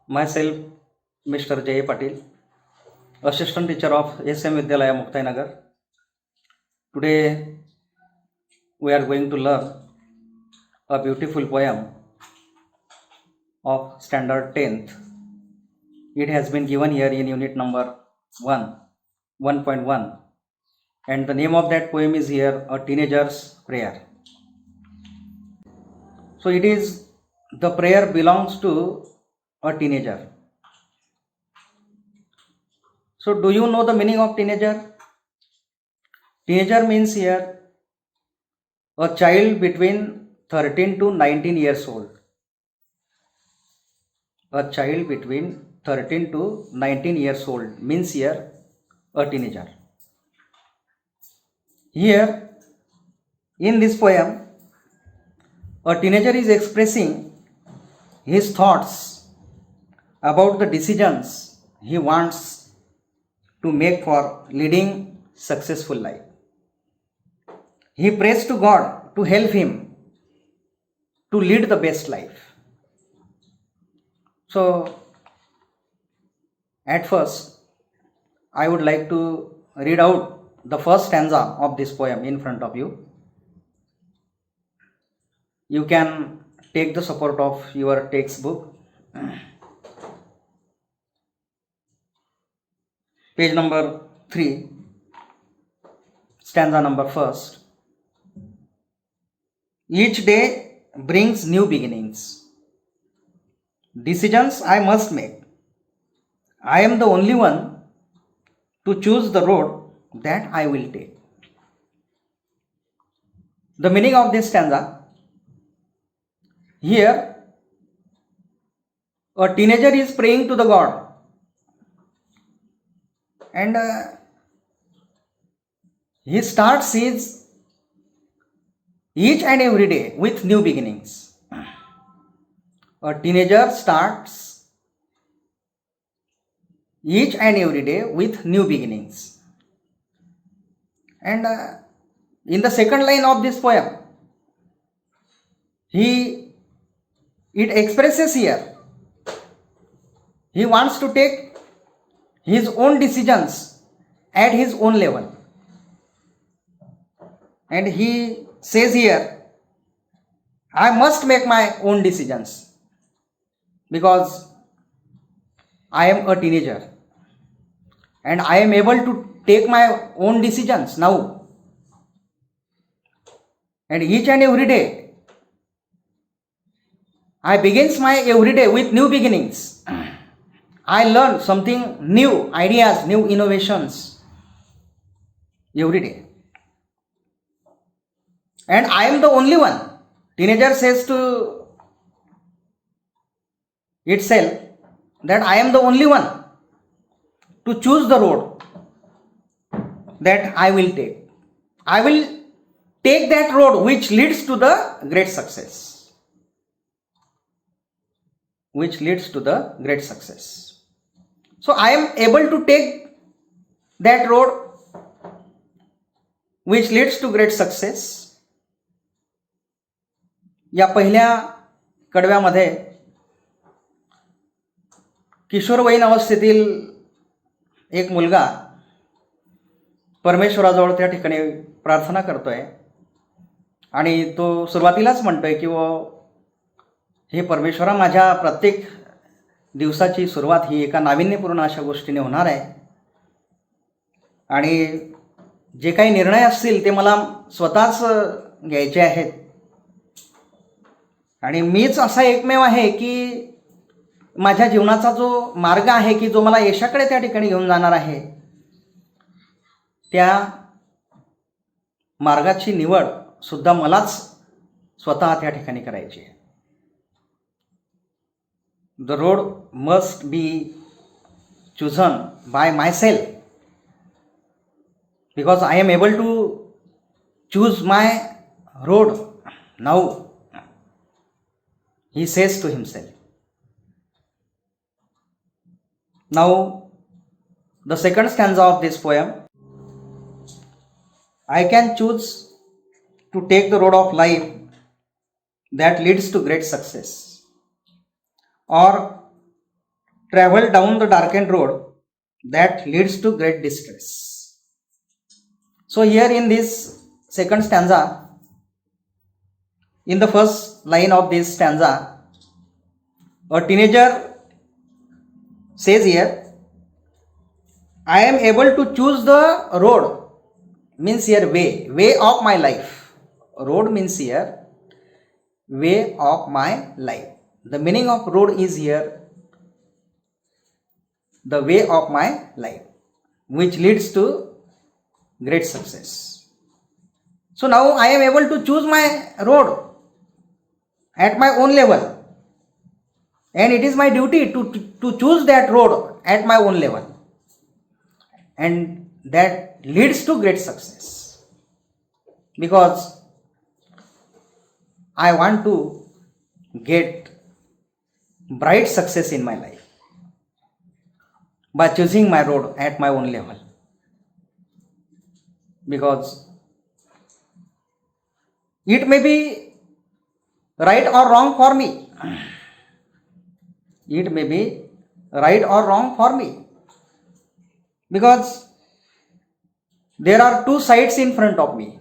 Myself, Mr. J. Patil, Assistant Teacher of SM Vidyalaya Muktinagar. Today, we are going to learn a beautiful poem of Standard 10th. It has been given here in unit number 1, 1.1, and the name of that poem is here A Teenager's Prayer. So the prayer belongs to a teenager. So do you know the meaning of teenager? Teenager means here a child between 13 to 19 years old. A child between 13 to 19 years old means here a teenager. Here in this poem, a teenager is expressing his thoughts about the decisions he wants to make for leading successful life. He prays to God to help him to lead the best life. So, at first, I would like to read out the first stanza of this poem in front of you. You can take the support of your textbook. Page number 3, stanza number 1st. Each day brings new beginnings. Decisions I must make. I am the only one to choose the road that I will take. The meaning of this stanza: here, a teenager is praying to the God, and he starts his each and every day with new beginnings. A teenager starts each and every day with new beginnings. And in the second line of this poem, it expresses here, he wants to take his own decisions at his own level. And he says here, I must make my own decisions because I am a teenager and I am able to take my own decisions now. And each and every day, I begins my every day with new beginnings. I learn something new, ideas, new innovations every day. And I am the only one. Teenager says to itself that I am the only one to choose the road that I will take. I will take that road which leads to the great success. Which leads to the great success. So I am able to take that road which leads to great success. या पहिल्या कडव्यामध्ये किशोरवयीन अवस्थेतील एक मुलगा परमेश्वराजवळ त्या ठिकाणी प्रार्थना करतोय आणि तो सुरुवातीलाच म्हणतोय की हे परमेश्वरा, माझ्या प्रत्येक दिवसाची सुरुवात ही एका नाविन्यपूर्ण अशा गोष्टीने होणार आहे आणि जे काही निर्णय असतील ते मला स्वतःच घ्यायचे आहेत आणि मीच असा एकमेव आहे की माझ्या जीवनाचा जो मार्ग आहे की जो मला यशाकडे त्या ठिकाणी घेऊन जाणार आहे, त्या मार्गाची निवड सुद्धा मलाच स्वतः त्या ठिकाणी करायची आहे. The road must be chosen by myself because I am able to choose my road now, he says to himself. Now, the second stanza of this poem, I can choose to take the road of life that leads to great success, or travel down the darkened road that leads to great distress. So here in this second stanza, in the first line of this stanza, a teenager says here, I am able to choose the road, means here way of my life. Road means here way of my life. The meaning of road is here the way of my life, which leads to great success. So now I am able to choose my road at my own level, and it is my duty to choose that road at my own level, and that leads to great success, because I want to get bright success in my life by choosing my road at my own level, because it may be right or wrong for me. It may be right or wrong for me, because there are two sides in front of me.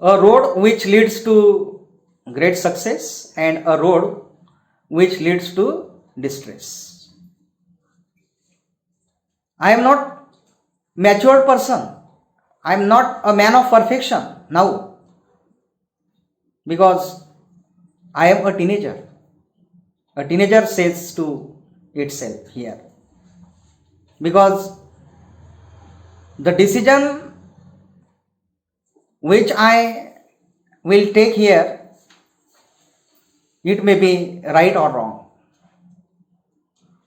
A road which leads to great success and a road which leads to distress. I am not matured person. I am not a man of perfection now, because I am a teenager. A teenager says to itself here, because the decision which I will take here, it may be right or wrong.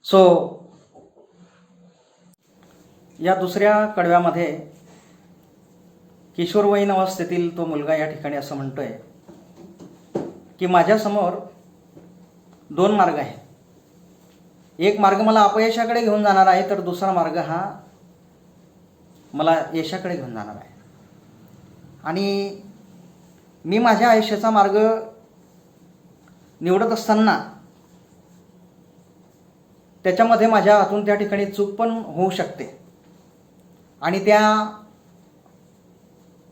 So या दुसऱ्या कडव्यामध्ये किशोरवयीन अवस्थेतील तो मुलगा या ठिकाणी असं म्हणतोय की माझ्यासमोर दोन मार्ग आहेत. एक मार्ग मला अपयशाकडे घेऊन जाणार आहे, तर दुसरा मार्ग हा मला यशाकडे घेऊन जाणार आहे. आणि मी माझ्या आयुष्याचा मार्ग निवडत असताना त्याच्यामध्ये माझ्या हातून त्या ठिकाणी चूक पण होऊ शकते, आणि त्या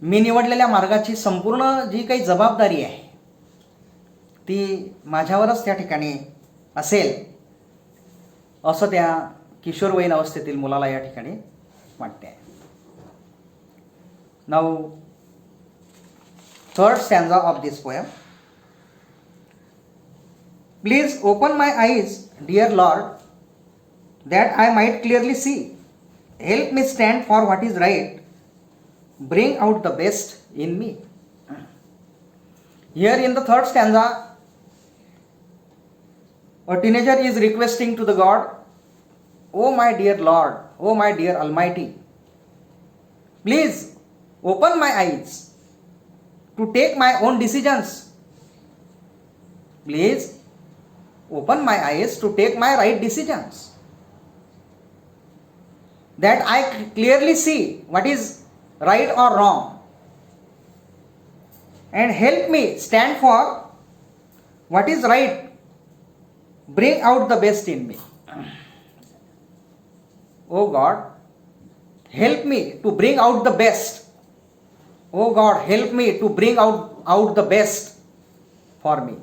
मी निवडलेल्या मार्गाची संपूर्ण जी काही जबाबदारी आहे ती माझ्यावरच त्या ठिकाणी असेल, असं त्या किशोरवयीन अवस्थेतील मुलाला या ठिकाणी वाटते. Now third stanza of this poem. Please open my eyes dear lord, that I might clearly see. Help me stand for what is right. Bring out the best in me. Here in the third stanza, a teenager is requesting to the God, Oh my dear Lord, oh my dear Almighty, please open my eyes to take my own decisions. Please open my eyes to take my right decisions, that I clearly see what is right or wrong, and help me stand for what is right. Bring out the best in me. Oh God, help me to bring out the best. Oh God, help me to bring out the best for me.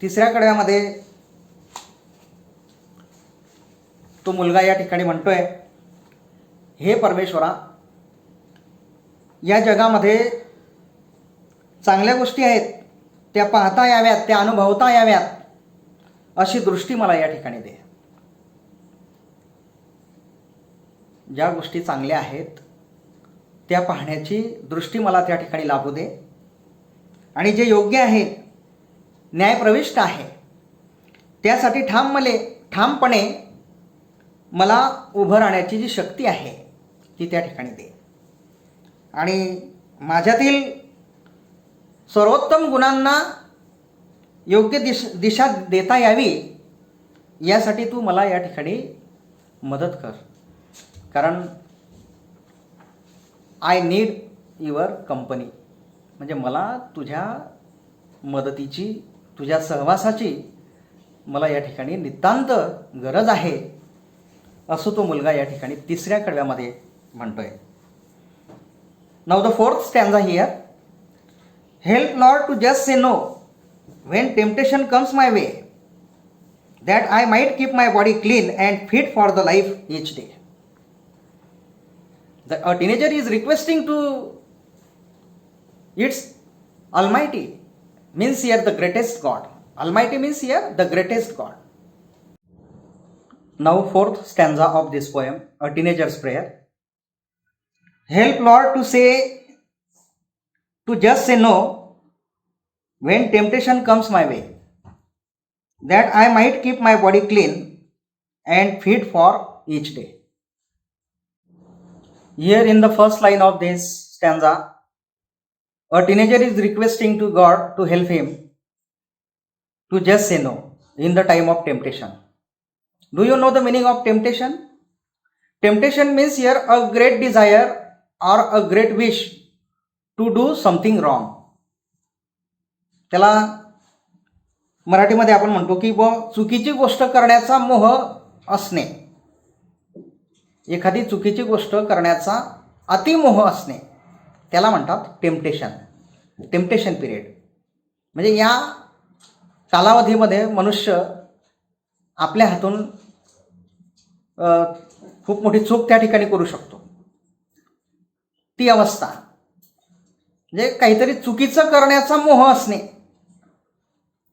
तिसऱ्या कडव्यामध्ये तो मुलगा या ठिकाणी म्हणतोय, हे परमेश्वरा, या जगामध्ये चांगल्या गोष्टी आहेत, त्या पाहता याव्यात, त्या अनुभवता याव्यात, अशी दृष्टी मला या ठिकाणी दे. ज्या गोष्टी चांगल्या आहेत त्या पाहण्याची दृष्टी मला त्या ठिकाणी लाभू दे, आणि जे योग्य आहे, न्यायप्रविष्ट आहे, त्यासाठी ठामपणे मला उभं राहण्याची जी शक्ती आहे ती त्या ठिकाणी दे, आणि माझ्यातील सर्वोत्तम गुणांना योग्य दिशा देता यावी, यासाठी तू मला या ठिकाणी मदत कर. कारण आय नीड युअर कंपनी, म्हणजे मला तुझ्या मदतीची, तुझ्या सहवासाची मला या ठिकाणी नितांत गरज आहे, असं तो मुलगा या ठिकाणी तिसऱ्या कडव्यामध्ये म्हणतोय. Now the fourth stanza here. Help lord to just say no when temptation comes my way, that I might keep my body clean and fit for the life each day. A teenager is requesting to its Almighty, means here the greatest God. Almighty means here the greatest God. Now fourth stanza of this poem, a teenager's prayer. Help Lord to just say no when temptation comes my way, that I might keep my body clean and fit for each day. Here in the first line of this stanza, a teenager is requesting to God to help him to just say no in the time of temptation. Do you know the meaning of temptation? Temptation means here a great desire or a great wish to do something wrong. त्याला मराठीमध्ये आपण म्हणतो की चुकीची गोष्ट करण्याचा मोह असणे, एखादी चुकीची गोष्ट करण्याचा अतिमोह असणे, त्याला म्हणतात टेम्पटेशन. टेम्पटेशन पिरियड म्हणजे या कालावधीमध्ये मनुष्य आपल्या हातून खूप मोठी चूक त्या ठिकाणी करू शकतो. ती अवस्था म्हणजे काहीतरी चुकीचं करण्याचा मोह असणे,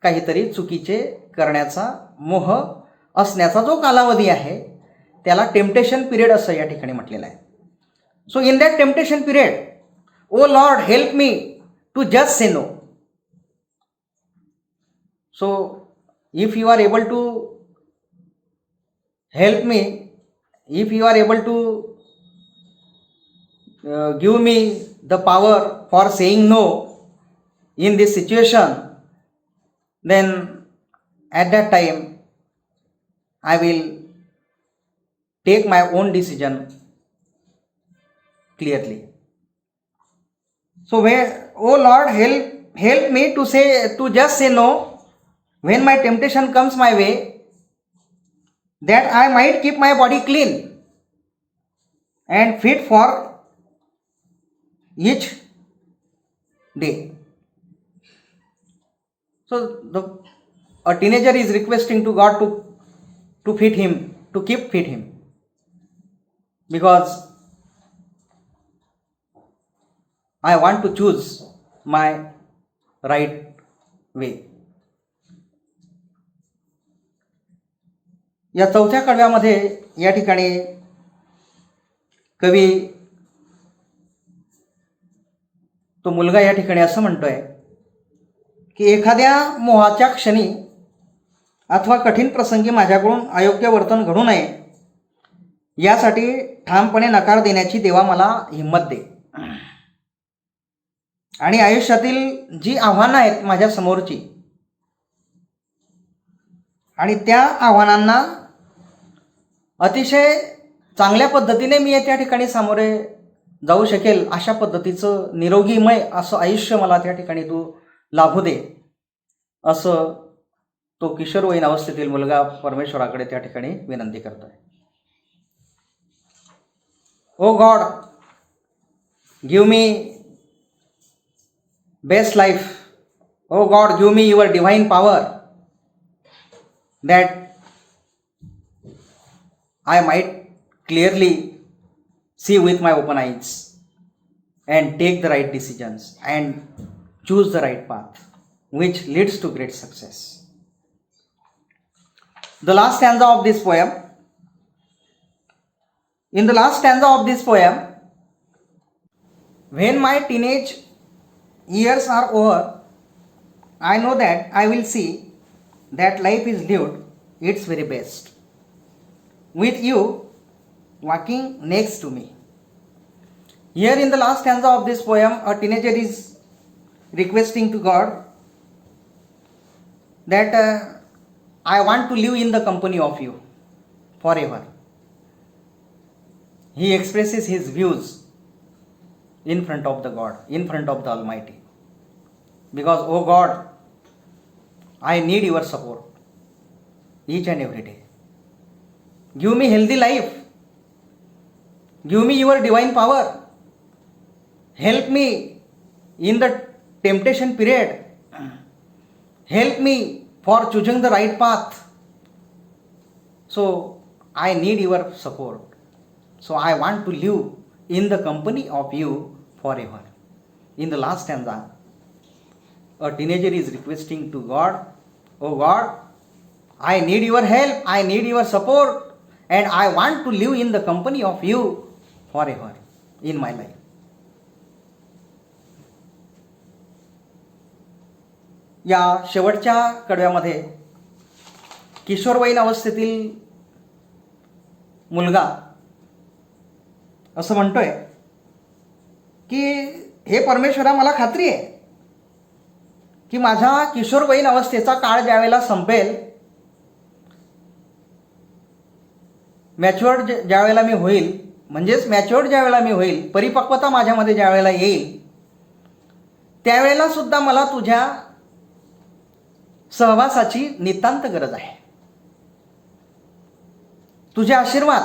काहीतरी चुकीचे करण्याचा मोह असण्याचा जो कालावधी आहे त्याला टेम्पटेशन पिरियड असं या ठिकाणी म्हटलेलं आहे. So in that temptation period, O lord help me to just say no. So if you are able to help me, if you are able to give me the power for saying no in this situation, then at that time I will take my own decision clearly. So where, oh Lord, help me to just say no when my temptation comes my way, that I might keep my body clean and fit for each day. So a teenager is requesting to God to fit him, to keep fit him, because I want to choose my right way. या चौथ्या कडव्यामध्ये या ठिकाणी कवी तो मुलगा या ठिकाणी असं म्हणतोय की एखाद्या मोहाच्या क्षणी अथवा कठीण प्रसंगी माझ्याकडून अयोग्य वर्तन घडू नये यासाठी ठामपणे नकार देण्याची देवा मला हिंमत दे. आणि आयुष्यातील जी आव्हानं आहेत माझ्या समोरची, आणि त्या आव्हानांना अतिशय चांगल्या पद्धतीने मी त्या ठिकाणी सामोरे जाऊ शकेल अशा पद्धतीचं निरोगीमय असं आयुष्य मला त्या ठिकाणी तू लाभू दे, असं तो किशोरवयीन अवस्थेतील मुलगा परमेश्वराकडे त्या ठिकाणी विनंती करतोय. O God, give me best life. O God, give me your divine power, that I might clearly see with my open eyes and take the right decisions and choose the right path which leads to great success. The last stanza of this poem. In the last stanza of this poem, when my teenage years are over, I know that I will see that life is lived its very best, with you walking next to me. Here in the last stanza of this poem, a teenager is requesting to God that I want to live in the company of you forever. He expresses his views in front of the God, in front of the Almighty. Because, oh God, I need your support. each and every day. Give me healthy life. Give me your divine power. Help me in the temptation period. Help me for choosing the right path. So I need your support. So I want to live in the company of you forever. In the last stanza, a teenager is requesting to God, "Oh God, I need your help, I need your support, and I want to live in the company of you forever in my life." या शेवटच्या कडव्यामध्ये किशोरवयीन अवस्थेतील मुलगा असं म्हणतोय की हे परमेश्वरा, मला खात्री आहे की माझ्या किशोरवयीन अवस्थेचा काळ ज्यावेळेला संपेल, मॅच्युअर्ड ज्यावेळेला मी होईल, म्हणजेच मॅच्युअर्ड ज्यावेळेला मी होईल, परिपक्वता माझ्यामध्ये ज्यावेळेला येईल, त्यावेळेला सुद्धा मला तुझ्या सहवासाची नितांत गरज आहे. तुझे आशीर्वाद,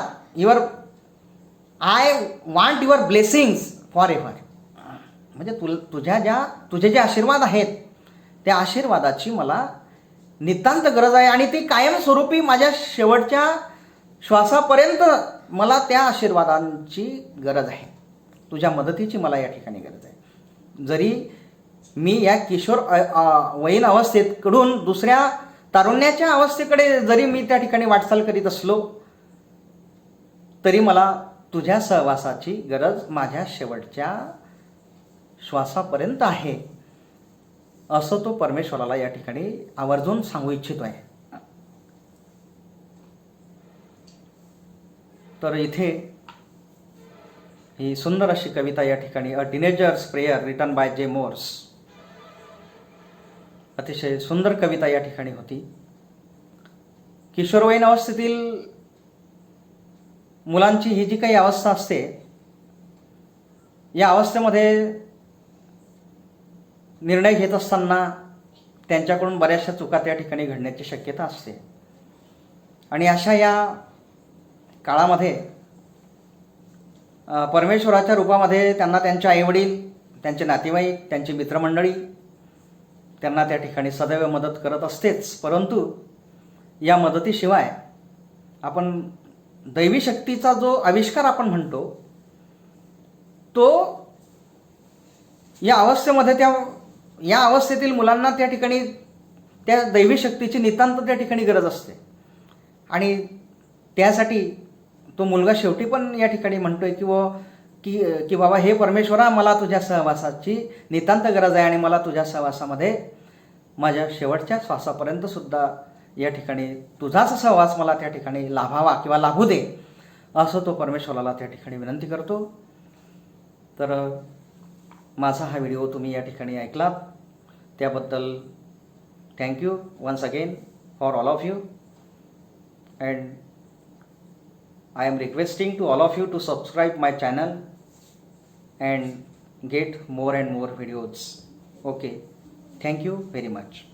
I want your blessings for ever. म्हणजे तुझे जे आशीर्वाद आहेत, त्या आशीर्वादाची मला नितांत गरज आहे आणि ती कायमस्वरूपी माझ्या शेवटच्या श्वासापर्यंत मला त्या आशीर्वादांची गरज आहे. तुझ्या मदतीची मला या ठिकाणी गरज आहे. जरी मी या किशोर वयीन अवस्थेकडून दुसऱ्या तारुण्याच्या अवस्थेकडे जरी मी त्या ठिकाणी वाटचाल करीत असलो, तरी मला तुझ्या सहवासाची गरज माझ्या शेवटच्या श्वासापर्यंत आहे, असं तो परमेश्वराला या ठिकाणी आवर्जून सांगू इच्छितो आहे. तर इथे ही सुंदर अशी कविता या ठिकाणी a teenager's prayer written by J Morse, अतिशय सुंदर कविता या ठिकाणी होती. किशोरवयीन अवस्थेतील मुलांची ही जी काही अवस्था असते, या अवस्थेमध्ये निर्णय घेत असताना त्यांच्याकडून बऱ्याचशा चुका त्या ठिकाणी घडण्याची शक्यता असते. आणि अशा या काळामध्ये परमेश्वराच्या रूपामध्ये त्यांना त्यांचे आईवडील, त्यांचे नातेवाईक, त्यांची मित्रमंडळी त्यांना त्या ठिकाणी सदैव मदत करत असतेच. परंतु या मदतीशिवाय आपण दैवी शक्तीचा जो आविष्कार आपण म्हणतो, तो या अवस्थेमध्ये या अवस्थेतील मुलांना त्या ठिकाणी त्या दैवी शक्तीची नितांत त्या ठिकाणी गरज असते. आणि त्यासाठी तो मुलगा शेवटी पण या ठिकाणी म्हणतोय की बाबा, हे परमेश्वरा, मला तुझ्या सहवासाची नितांत गरज आहे आणि मला तुझ्या सहवासामध्ये माझ्या शेवटच्या श्वासापर्यंत सुद्धा या ठिकाणी तुझाच सहवास मला त्या ठिकाणी लाभावा किंवा लाभू दे, असं तो परमेश्वराला त्या ठिकाणी विनंती करतो. तर माझा हा व्हिडिओ तुम्ही या ठिकाणी ऐकलात, त्याबद्दल thank you once again for all of you. And I am requesting to all of you to subscribe my channel and get more and more videos. Okay, thank you very much.